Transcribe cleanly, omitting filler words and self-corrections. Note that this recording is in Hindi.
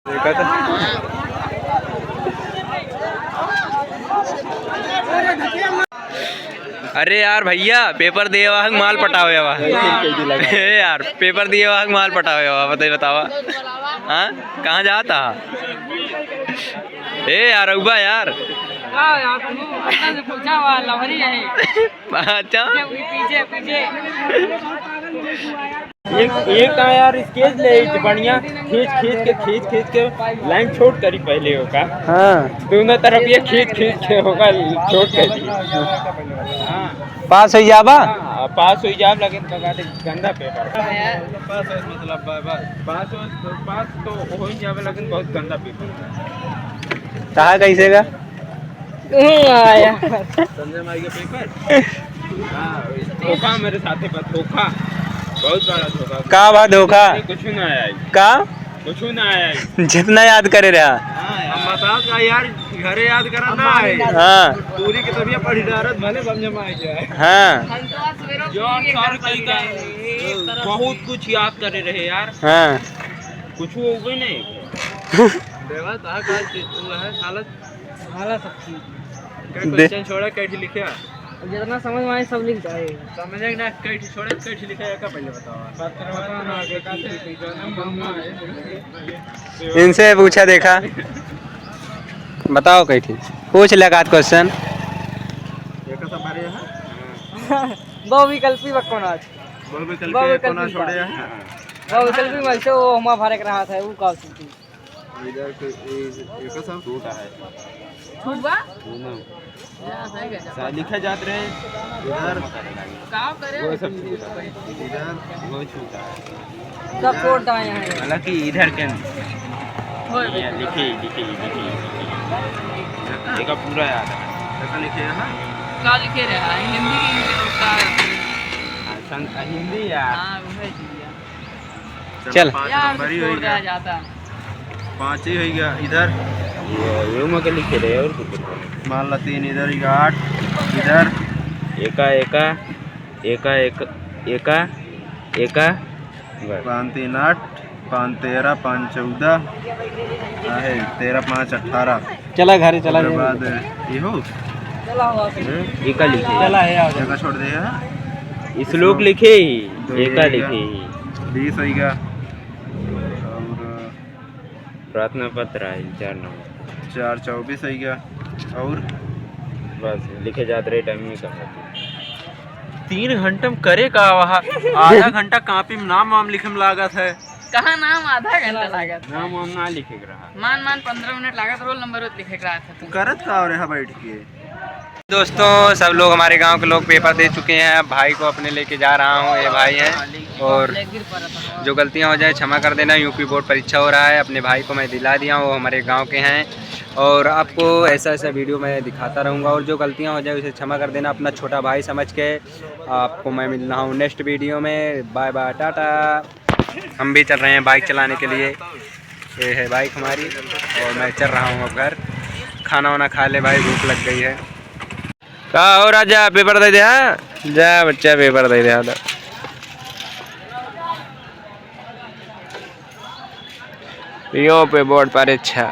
देखा था। अरे यार भैया पेपर दिए वाहक माल पटावे वा यार पेपर दिए वाहक माल पटावे वा बताइए बतावा। हाँ कहाँ जाता ए यार अब्बा यार अच्छा एक यार स्केच ले बढ़िया खींच के लाइन छोड़ करी पहले होगा। हाँ दोनों तरफ ये खींच के होगा छोड़ करी। हाँ पास हो जाबा पास हो जाब लेकिन गंदा पेपर पास मतलब पास तो हो ही जावे लेकिन बहुत गंदा पेपर कहा कैसे का आया संजय माई का पेपर। हाँ धोखा मेरे साथे पर धोखा बहुत बड़ा धोखा का बा धोखा कुछ ना आया का कुछ ना आया जितना याद करे रहा। हम बता का यार घरे याद करा ना है। हाँ पूरी की तबियत पढ़ी डारत भले बम जमा है। हाँ बहुत कुछ याद करे रहे यार। हाँ कुछ हो गई नहीं देवा ता का है हालत हालत सब चीज क्वेश्चन छोड़ा कैसे लिखे जितना समझ में आए सब लिख जाए समझ ना कैसे छोड़े कैसे लिखे का पहले बताओ इनसे पूछा देखा बताओ कैसे पूछ लगा क्वेश्चन बहुविकल्पी बकवास बहुविकल्पी छोड़े बहुविकल्पी में से वो हमा भरे रहा था वो का इधर एक सब टूटा है छूट बा लिखा जात रहे इधर का करे वो सब इधर वो छूटा है सब छोड़ता है हालांकि इधर के लिखे एक पूरा याद है कैसा लिखे है का लिखे रहा हिंदी का हिंदी यार। हां चल नंबर ही हो गया जाता 5 ही हो गया इधर ये में के लिखे रहे और मान ला 3 इधर 8 इधर एका 5 3 8 5 13 5 14 है 13 5 18 चला घर चला बाद ये हो चला एका लिखे चला है जगह छोड़ दे श्लोक लिखे ही एका लिखे ही 20 हो गया प्रार्थना पत्र है 4 नंबर 4 24 हो गया और बस लिखे जाते रहे टाइम में कहा 3 घंटे में करे का वहाँ आधा घंटा कॉपी में नाम वाम लिखे में लागत है कहाँ नाम आधा घंटा लागत नाम वाम ना लिखे रहा मान 15 मिनट लागत रोल नंबर लिखे रहा था करत का और यहाँ बैठ के। दोस्तों सब लोग हमारे गांव के लोग पेपर दे चुके हैं भाई को अपने लेके जा रहा हूं ये भाई हैं और जो गलतियां हो जाए क्षमा कर देना यूपी बोर्ड परीक्षा हो रहा है अपने भाई को मैं दिला दिया हूं वो हमारे गांव के हैं और आपको ऐसा वीडियो मैं दिखाता रहूंगा और जो गलतियां हो जाए उसे क्षमा कर देना अपना छोटा भाई समझ के। आपको मैं मिल रहा हूँ नेक्स्ट वीडियो में बाय बाय टाटा। हम भी चल रहे हैं बाइक चलाने के लिए ये है बाइक हमारी और मैं चल रहा हूँ अब घर खाना वाना खा ले भाई भूख लग गई है। का हो राजा पेपर दे दे जा बच्चा पेपर दे दे यो पे बोर्ड परीक्षा।